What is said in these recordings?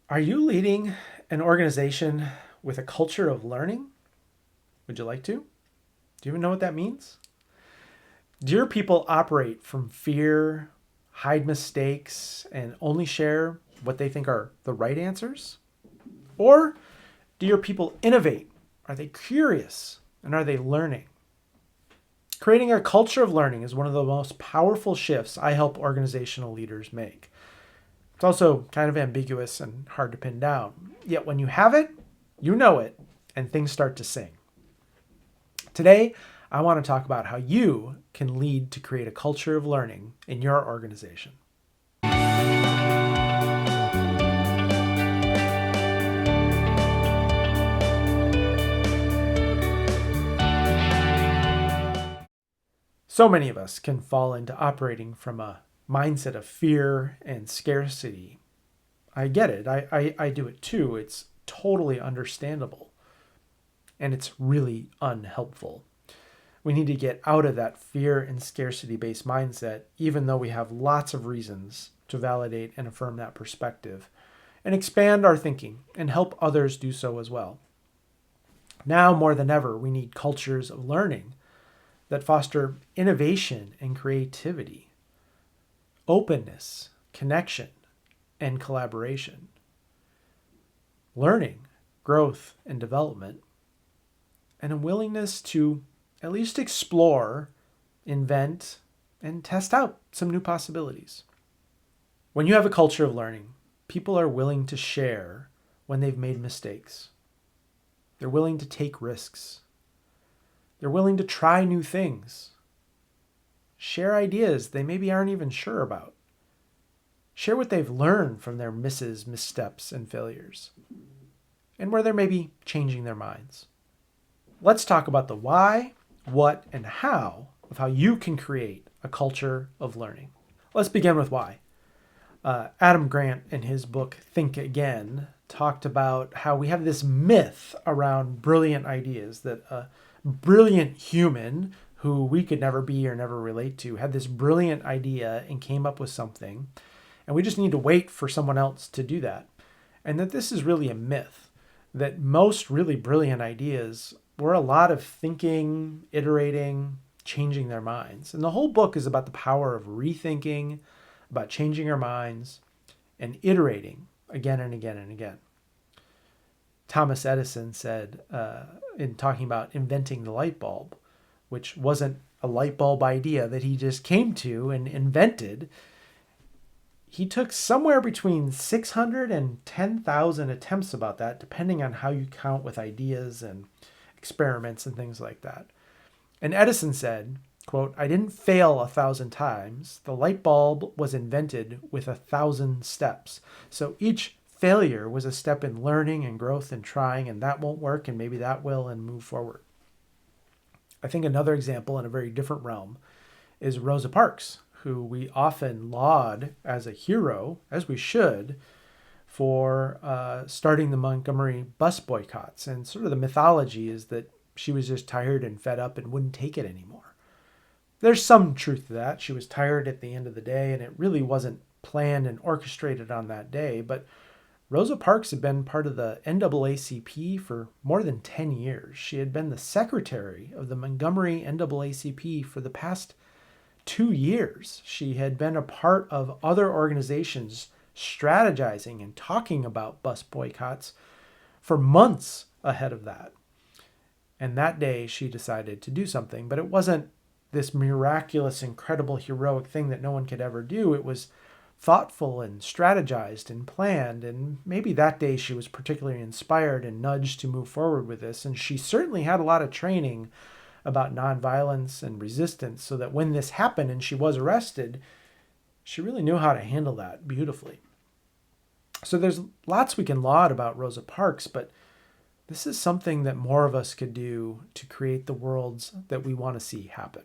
Are you leading an organization with a culture of learning? Would you like to? Do you even know what that means? Do your people operate from fear, hide mistakes, and only share what they think are the right answers? Or do your people innovate? Are they curious? And are they learning? Creating a culture of learning is one of the most powerful shifts I help organizational leaders make. It's also kind of ambiguous and hard to pin down. Yet when you have it, you know it, and things start to sing. Today, I want to talk about how you can lead to create a culture of learning in your organization. So many of us can fall into operating from a mindset of fear and scarcity. I get it. I do it too. It's totally understandable. And it's really unhelpful. We need to get out of that fear and scarcity based mindset, even though we have lots of reasons to validate and affirm that perspective, and expand our thinking and help others do so as well. Now more than ever, we need cultures of learning that foster innovation and creativity, openness, connection, and collaboration, learning, growth, and development, and a willingness to at least explore, invent, and test out some new possibilities. When you have a culture of learning, people are willing to share when they've made mistakes. They're willing to take risks. They're willing to try new things. Share ideas they maybe aren't even sure about. Share what they've learned from their misses, missteps, and failures, and where they're maybe changing their minds. Let's talk about the why, what, and how of how you can create a culture of learning. Let's begin with why. Adam Grant, in his book Think Again, talked about how we have this myth around brilliant ideas, that a brilliant human who we could never be or never relate to had this brilliant idea and came up with something, and we just need to wait for someone else to do that. And that this is really a myth, that most really brilliant ideas were a lot of thinking, iterating, changing their minds. And the whole book is about the power of rethinking, about changing our minds, and iterating again and again and again. Thomas Edison said, in talking about inventing the light bulb, which wasn't a light bulb idea that he just came to and invented, he took somewhere between 600 and 10,000 attempts about that, depending on how you count with ideas and experiments and things like that. And Edison said, quote, "I didn't fail 1,000 times. The light bulb was invented with 1,000 steps. So each failure was a step in learning and growth and trying, and that won't work, and maybe that will, and move forward." I think another example in a very different realm is Rosa Parks, who we often laud as a hero, as we should, for starting the Montgomery bus boycotts. And sort of the mythology is that she was just tired and fed up and wouldn't take it anymore. There's some truth to that. She was tired at the end of the day, and it really wasn't planned and orchestrated on that day. But Rosa Parks had been part of the NAACP for more than 10 years. She had been the secretary of the Montgomery NAACP for the past 2 years. She had been a part of other organizations strategizing and talking about bus boycotts for months ahead of that. And that day she decided to do something, but it wasn't this miraculous, incredible, heroic thing that no one could ever do. It was thoughtful and strategized and planned. And maybe that day she was particularly inspired and nudged to move forward with this. And she certainly had a lot of training about nonviolence and resistance, so that when this happened and she was arrested, she really knew how to handle that beautifully. So there's lots we can laud about Rosa Parks, but this is something that more of us could do to create the worlds that we want to see happen.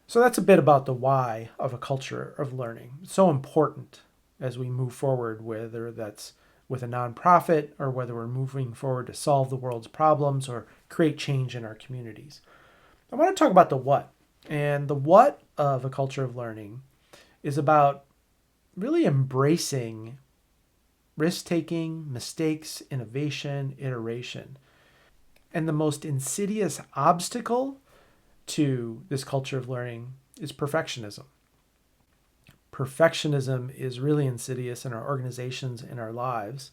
So that's a bit about the why of a culture of learning. It's so important as we move forward, whether that's with a nonprofit or whether we're moving forward to solve the world's problems or create change in our communities. I want to talk about the what. And the what of a culture of learning is about really embracing risk-taking, mistakes, innovation, iteration. And the most insidious obstacle to this culture of learning is perfectionism. Perfectionism is really insidious in our organizations, in our lives.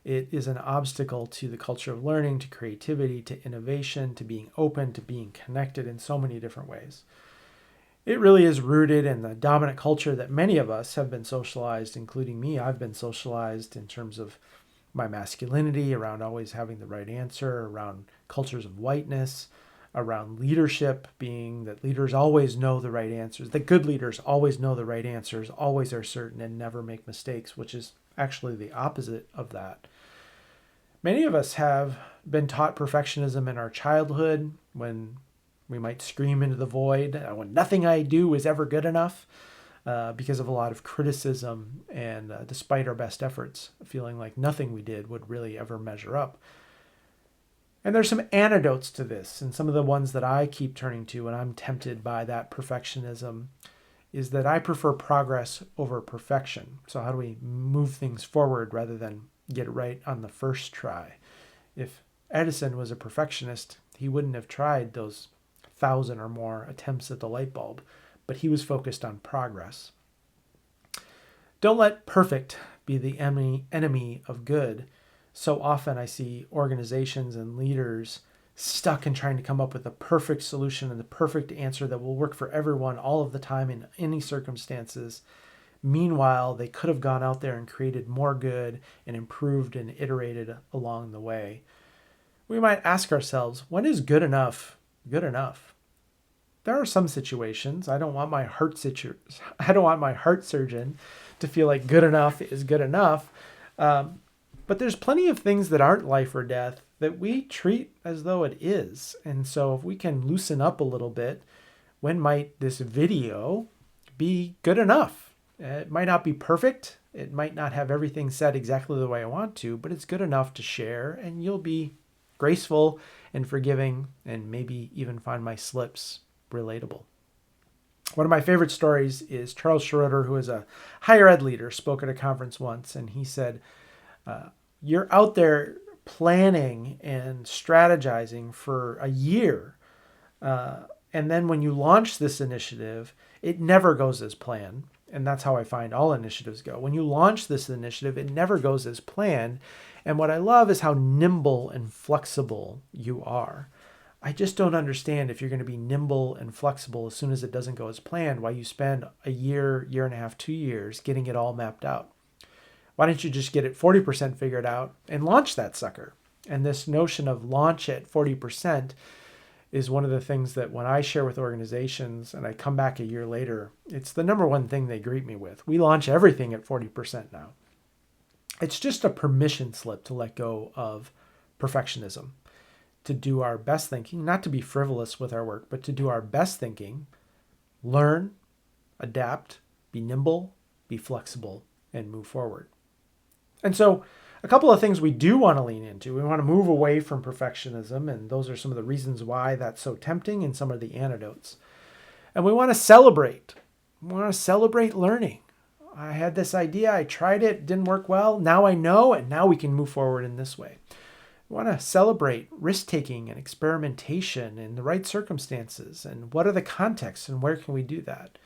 It is an obstacle to the culture of learning, to creativity, to innovation, to being open, to being connected in so many different ways. It really is rooted in the dominant culture that many of us have been socialized, including me. I've been socialized in terms of my masculinity, around always having the right answer, around cultures of whiteness, around leadership, being that leaders always know the right answers, that good leaders always know the right answers, always are certain and never make mistakes, which is actually the opposite of that. Many of us have been taught perfectionism in our childhood when we might scream into the void, when nothing I do is ever good enough, because of a lot of criticism and despite our best efforts, feeling like nothing we did would really ever measure up. And there's some antidotes to this, and some of the ones that I keep turning to when I'm tempted by that perfectionism is that I prefer progress over perfection. So how do we move things forward rather than get it right on the first try? If Edison was a perfectionist, he wouldn't have tried those 1,000 or more attempts at the light bulb, but he was focused on progress. Don't let perfect be the enemy of good. So often I see organizations and leaders stuck in trying to come up with a perfect solution and the perfect answer that will work for everyone all of the time in any circumstances. Meanwhile, they could have gone out there and created more good and improved and iterated along the way. We might ask ourselves, when is good enough good enough? There are some situations, I don't want my heart surgeon to feel like good enough is good enough. But there's plenty of things that aren't life or death that we treat as though it is. And so if we can loosen up a little bit, when might this video be good enough? It might not be perfect. It might not have everything said exactly the way I want to, but it's good enough to share, and you'll be graceful and forgiving and maybe even find my slips relatable. One of my favorite stories is Charles Schroeder, who is a higher ed leader, spoke at a conference once, and he said, you're out there planning and strategizing for a year. And then when you launch this initiative, it never goes as planned. And that's how I find all initiatives go. When you launch this initiative, it never goes as planned. And what I love is how nimble and flexible you are. I just don't understand if you're going to be nimble and flexible as soon as it doesn't go as planned, why you spend a year, year and a half, 2 years getting it all mapped out. Why don't you just get it 40% figured out and launch that sucker? And this notion of launch at 40% is one of the things that when I share with organizations and I come back a year later, it's the number one thing they greet me with. We launch everything at 40% now. It's just a permission slip to let go of perfectionism, to do our best thinking, not to be frivolous with our work, but to do our best thinking, learn, adapt, be nimble, be flexible, and move forward. And so a couple of things we do want to lean into. We want to move away from perfectionism, and those are some of the reasons why that's so tempting and some of the antidotes. And we want to celebrate. We want to celebrate learning. I had this idea, I tried it, didn't work well. Now I know, and now we can move forward in this way. We want to celebrate risk-taking and experimentation in the right circumstances, and what are the contexts and where can we do that?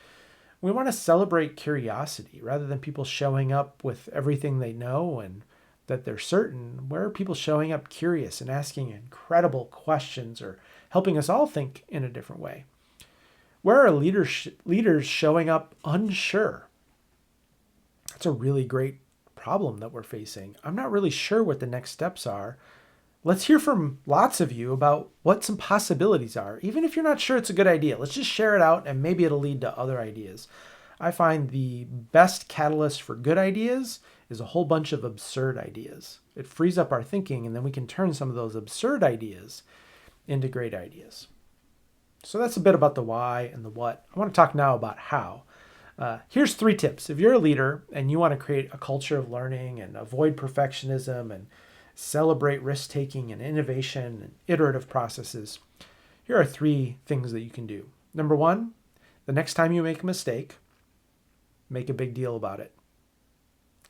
We want to celebrate curiosity rather than people showing up with everything they know and that they're certain. Where are people showing up curious and asking incredible questions or helping us all think in a different way? Where are leaders showing up unsure? That's a really great problem that we're facing. I'm not really sure what the next steps are. Let's hear from lots of you about what some possibilities are. Even if you're not sure it's a good idea, let's just share it out and maybe it'll lead to other ideas. I find the best catalyst for good ideas is a whole bunch of absurd ideas. It frees up our thinking, and then we can turn some of those absurd ideas into great ideas. So that's a bit about the why and the what. I want to talk now about how. Here's 3 tips. If you're a leader and you want to create a culture of learning and avoid perfectionism and celebrate risk-taking and innovation and iterative processes, here are 3 things that you can do. Number 1, the next time you make a mistake, make a big deal about it.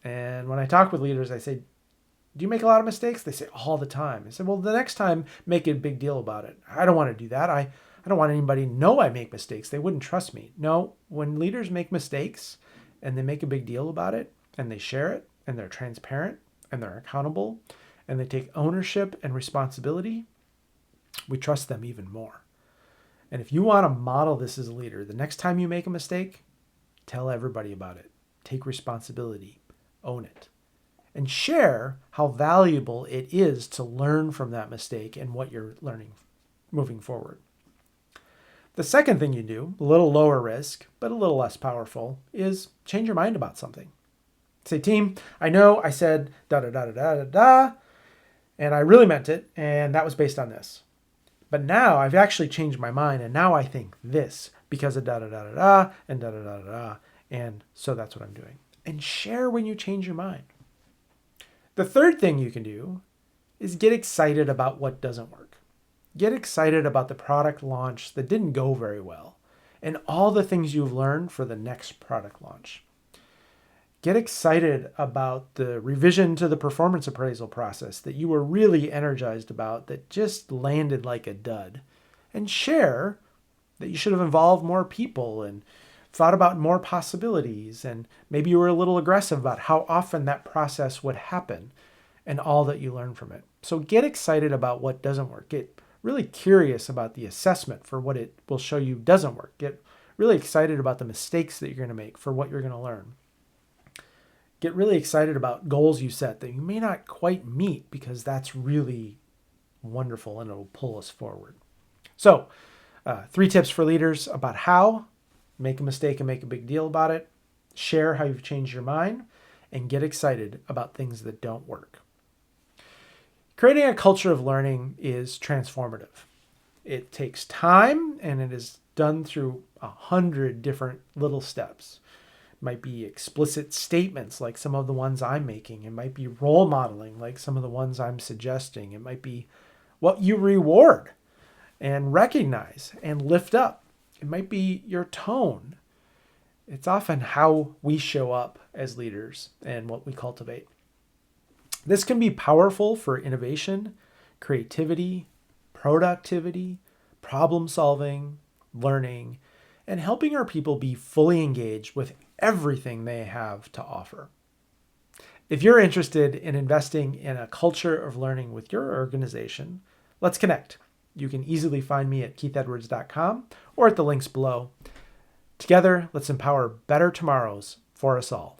And when I talk with leaders, I say, do you make a lot of mistakes? They say all the time. I said, well, the next time, make a big deal about it. I don't want to do that. I don't want anybody to know I make mistakes. They wouldn't trust me. No, when leaders make mistakes and they make a big deal about it and they share it and they're transparent and they're accountable and they take ownership and responsibility, we trust them even more. And if you want to model this as a leader, the next time you make a mistake, tell everybody about it. Take responsibility. Own it. And share how valuable it is to learn from that mistake and what you're learning moving forward. The second thing you do, a little lower risk, but a little less powerful, is change your mind about something. Say, team, I know I said da-da-da-da-da-da, and I really meant it, and that was based on this. But now I've actually changed my mind, and now I think this because of da-da-da-da-da and da-da-da-da-da, and so that's what I'm doing. And share when you change your mind. The third thing you can do is get excited about what doesn't work. Get excited about the product launch that didn't go very well and all the things you've learned for the next product launch. Get excited about the revision to the performance appraisal process that you were really energized about that just landed like a dud. And share that you should have involved more people and thought about more possibilities, and maybe you were a little aggressive about how often that process would happen and all that you learned from it. So get excited about what doesn't work. Get really curious about the assessment for what it will show you doesn't work. Get really excited about the mistakes that you're going to make for what you're going to learn. Get really excited about goals you set that you may not quite meet because that's really wonderful and it'll pull us forward. So 3 tips for leaders about how. Make a mistake and make a big deal about it. Share how you've changed your mind and get excited about things that don't work. Creating a culture of learning is transformative. It takes time and it is done through 100 different little steps. It might be explicit statements like some of the ones I'm making. It might be role modeling like some of the ones I'm suggesting. It might be what you reward and recognize and lift up. It might be your tone. It's often how we show up as leaders and what we cultivate. This can be powerful for innovation, creativity, productivity, problem solving, learning, and helping our people be fully engaged with everything they have to offer. If you're interested in investing in a culture of learning with your organization, let's connect. You can easily find me at keithedwards.com or at the links below. Together, let's empower better tomorrows for us all.